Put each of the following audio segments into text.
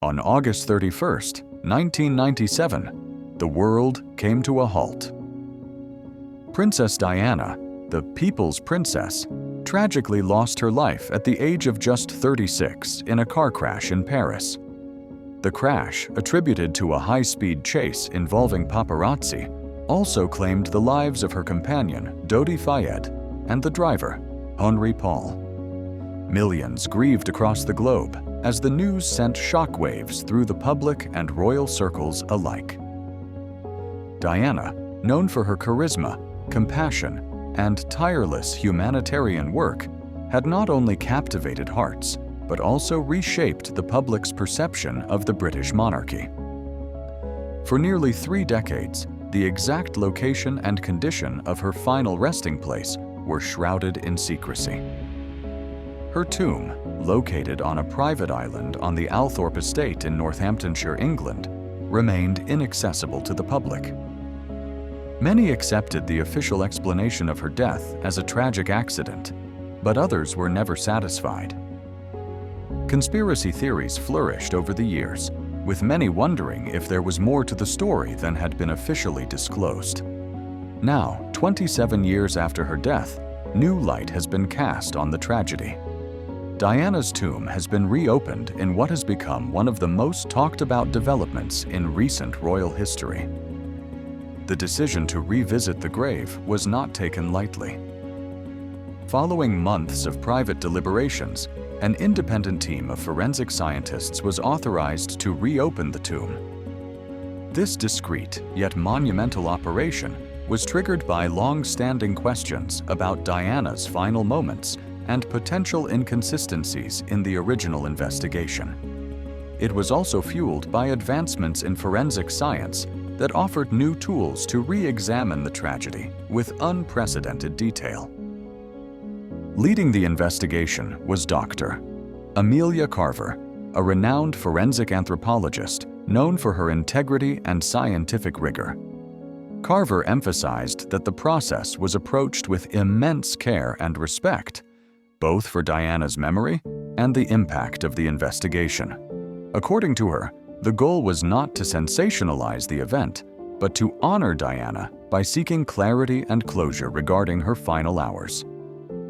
On August 31st, 1997, the world came to a halt. Princess Diana, the People's Princess, tragically lost her life at the age of just 36 in a car crash in Paris. The crash, attributed to a high-speed chase involving paparazzi, also claimed the lives of her companion, Dodi Fayed, and the driver, Henri Paul. Millions grieved across the globe as the news sent shockwaves through the public and royal circles alike. Diana, known for her charisma, compassion, and tireless humanitarian work, had not only captivated hearts, but also reshaped the public's perception of the British monarchy. For nearly 3 decades, the exact location and condition of her final resting place were shrouded in secrecy. Her tomb, located on a private island on the Althorpe Estate in Northamptonshire, England, remained inaccessible to the public. Many accepted the official explanation of her death as a tragic accident, but others were never satisfied. Conspiracy theories flourished over the years, with many wondering if there was more to the story than had been officially disclosed. Now, 27 years after her death, new light has been cast on the tragedy. Diana's tomb has been reopened in what has become one of the most talked about developments in recent royal history. The decision to revisit the grave was not taken lightly. Following months of private deliberations, an independent team of forensic scientists was authorized to reopen the tomb. This discreet yet monumental operation was triggered by long-standing questions about Diana's final moments and potential inconsistencies in the original investigation. It was also fueled by advancements in forensic science that offered new tools to re-examine the tragedy with unprecedented detail. Leading the investigation was Dr. Amelia Carver, a renowned forensic anthropologist known for her integrity and scientific rigor. Carver emphasized that the process was approached with immense care and respect, both for Diana's memory and the impact of the investigation. According to her, the goal was not to sensationalize the event, but to honor Diana by seeking clarity and closure regarding her final hours.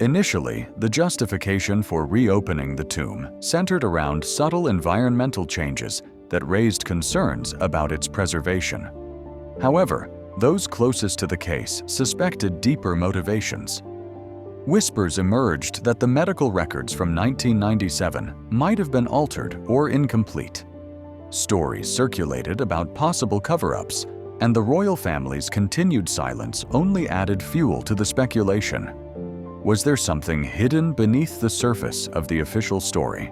Initially, the justification for reopening the tomb centered around subtle environmental changes that raised concerns about its preservation. However, those closest to the case suspected deeper motivations. Whispers emerged that the medical records from 1997 might have been altered or incomplete. Stories circulated about possible cover-ups, and the royal family's continued silence only added fuel to the speculation. Was there something hidden beneath the surface of the official story?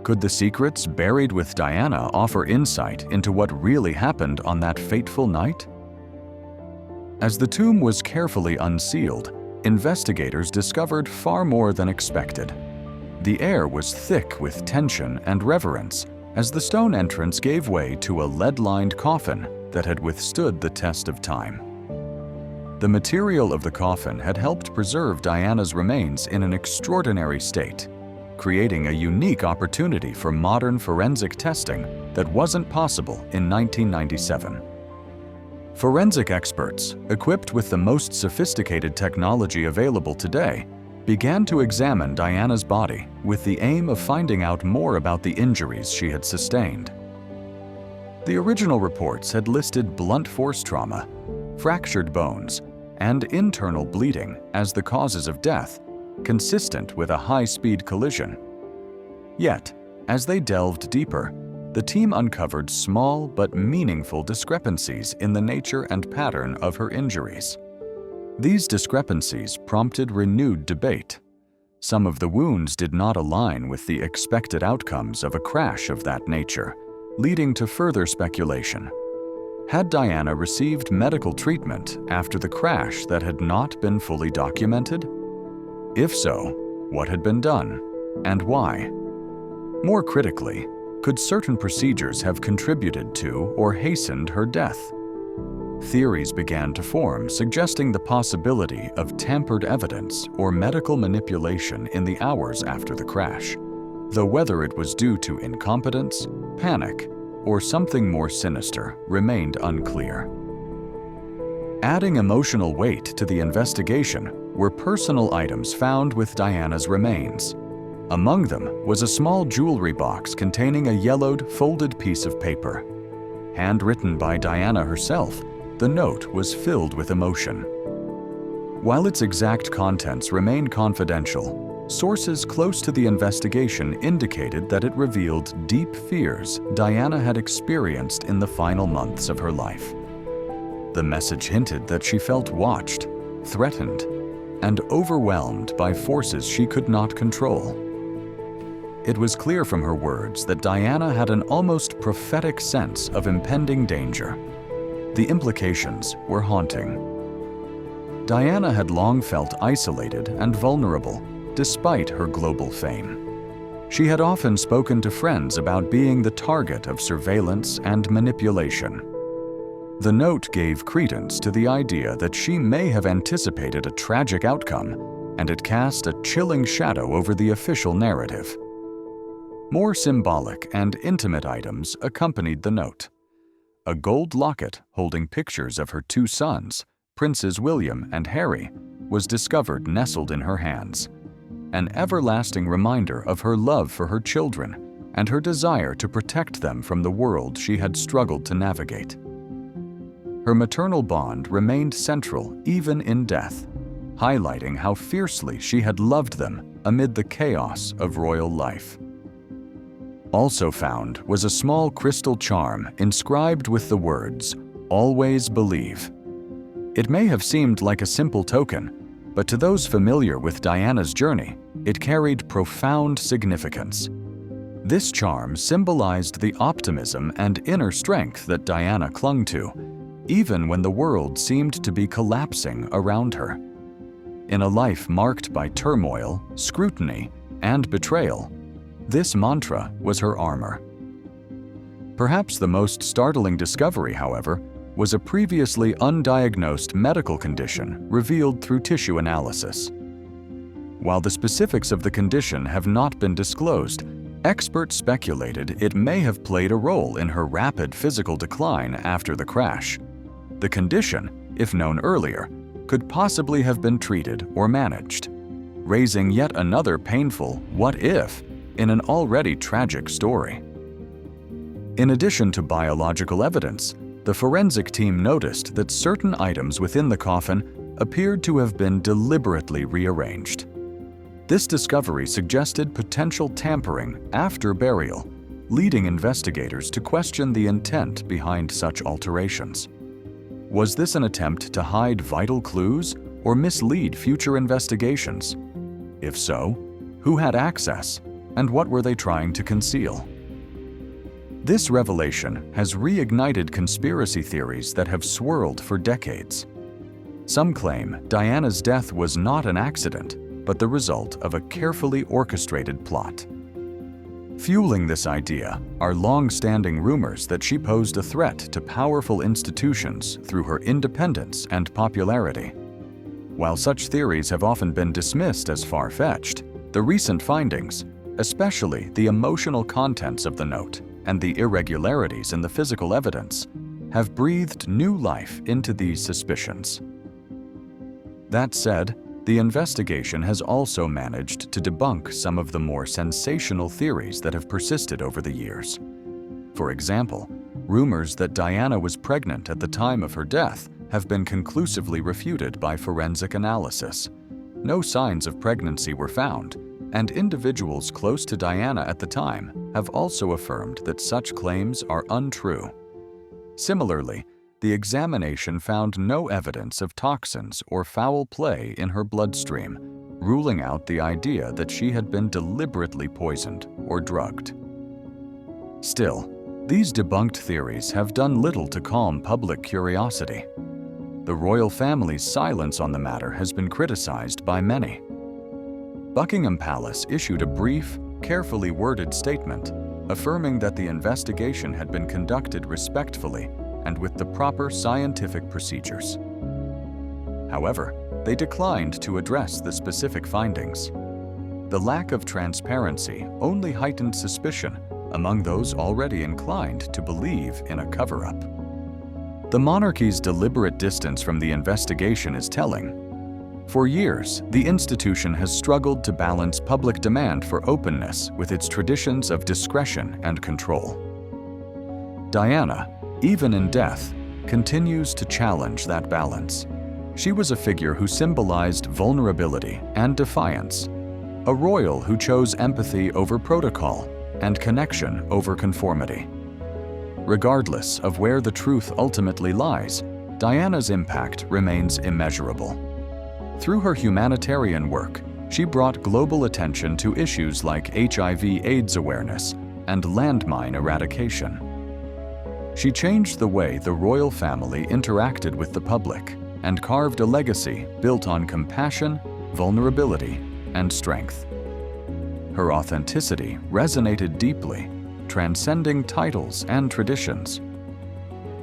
Could the secrets buried with Diana offer insight into what really happened on that fateful night? As the tomb was carefully unsealed, investigators discovered far more than expected. The air was thick with tension and reverence as the stone entrance gave way to a lead-lined coffin that had withstood the test of time. The material of the coffin had helped preserve Diana's remains in an extraordinary state, creating a unique opportunity for modern forensic testing that wasn't possible in 1997. Forensic experts, equipped with the most sophisticated technology available today, began to examine Diana's body with the aim of finding out more about the injuries she had sustained. The original reports had listed blunt force trauma, fractured bones, and internal bleeding as the causes of death, consistent with a high-speed collision. Yet, as they delved deeper, the team uncovered small but meaningful discrepancies in the nature and pattern of her injuries. These discrepancies prompted renewed debate. Some of the wounds did not align with the expected outcomes of a crash of that nature, leading to further speculation. Had Diana received medical treatment after the crash that had not been fully documented? If so, what had been done, and why? More critically, could certain procedures have contributed to or hastened her death? Theories began to form suggesting the possibility of tampered evidence or medical manipulation in the hours after the crash. though whether it was due to incompetence, panic, or something more sinister remained unclear. Adding emotional weight to the investigation were personal items found with Diana's remains. Among them was a small jewelry box containing a yellowed, folded piece of paper. Handwritten by Diana herself, the note was filled with emotion. While its exact contents remain confidential, sources close to the investigation indicated that it revealed deep fears Diana had experienced in the final months of her life. The message hinted that she felt watched, threatened, and overwhelmed by forces she could not control. It was clear from her words that Diana had an almost prophetic sense of impending danger. The implications were haunting. Diana had long felt isolated and vulnerable, despite her global fame. She had often spoken to friends about being the target of surveillance and manipulation. The note gave credence to the idea that she may have anticipated a tragic outcome, and it cast a chilling shadow over the official narrative. More symbolic and intimate items accompanied the note. A gold locket holding pictures of her two sons, Princes William and Harry, was discovered nestled in her hands, an everlasting reminder of her love for her children and her desire to protect them from the world she had struggled to navigate. Her maternal bond remained central even in death, highlighting how fiercely she had loved them amid the chaos of royal life. Also found was a small crystal charm inscribed with the words, "Always believe." It may have seemed like a simple token, but to those familiar with Diana's journey, it carried profound significance. This charm symbolized the optimism and inner strength that Diana clung to, even when the world seemed to be collapsing around her. In a life marked by turmoil, scrutiny, and betrayal, this mantra was her armor. Perhaps the most startling discovery, however, was a previously undiagnosed medical condition revealed through tissue analysis. While the specifics of the condition have not been disclosed, experts speculated it may have played a role in her rapid physical decline after the crash. The condition, if known earlier, could possibly have been treated or managed, raising yet another painful "what if" in an already tragic story. In addition to biological evidence, the forensic team noticed that certain items within the coffin appeared to have been deliberately rearranged. This discovery suggested potential tampering after burial, leading investigators to question the intent behind such alterations. Was this an attempt to hide vital clues or mislead future investigations? If so, who had access, and what were they trying to conceal? This revelation has reignited conspiracy theories that have swirled for decades. Some claim Diana's death was not an accident, but the result of a carefully orchestrated plot. Fueling this idea are long-standing rumors that she posed a threat to powerful institutions through her independence and popularity. While such theories have often been dismissed as far-fetched, the recent findings, especially the emotional contents of the note and the irregularities in the physical evidence, have breathed new life into these suspicions. That said, the investigation has also managed to debunk some of the more sensational theories that have persisted over the years. For example, rumors that Diana was pregnant at the time of her death have been conclusively refuted by forensic analysis. No signs of pregnancy were found, and individuals close to Diana at the time have also affirmed that such claims are untrue. Similarly, the examination found no evidence of toxins or foul play in her bloodstream, ruling out the idea that she had been deliberately poisoned or drugged. Still, these debunked theories have done little to calm public curiosity. The royal family's silence on the matter has been criticized by many. Buckingham Palace issued a brief, carefully worded statement affirming that the investigation had been conducted respectfully and with the proper scientific procedures. However, they declined to address the specific findings. the lack of transparency only heightened suspicion among those already inclined to believe in a cover-up. The monarchy's deliberate distance from the investigation is telling. For years, the institution has struggled to balance public demand for openness with its traditions of discretion and control. Diana, even in death, continues to challenge that balance. She was a figure who symbolized vulnerability and defiance, a royal who chose empathy over protocol and connection over conformity. Regardless of where the truth ultimately lies, Diana's impact remains immeasurable. Through her humanitarian work, she brought global attention to issues like HIV/AIDS awareness and landmine eradication. She changed the way the royal family interacted with the public and carved a legacy built on compassion, vulnerability, and strength. Her authenticity resonated deeply, transcending titles and traditions.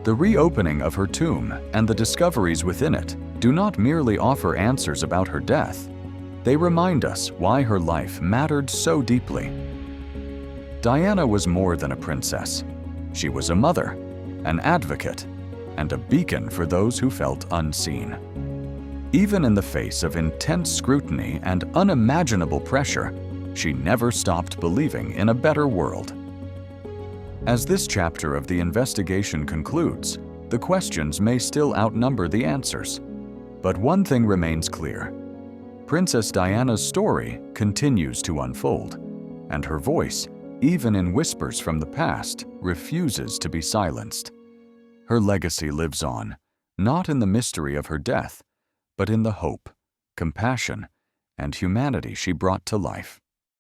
The reopening of her tomb and the discoveries within it do not merely offer answers about her death. They remind us why her life mattered so deeply. Diana was more than a princess. She was a mother, an advocate, and a beacon for those who felt unseen. Even in the face of intense scrutiny and unimaginable pressure, she never stopped believing in a better world. As this chapter of the investigation concludes, the questions may still outnumber the answers. But one thing remains clear. Princess Diana's story continues to unfold, and her voice, even in whispers from the past, refuses to be silenced. Her legacy lives on, not in the mystery of her death, but in the hope, compassion, and humanity she brought to life.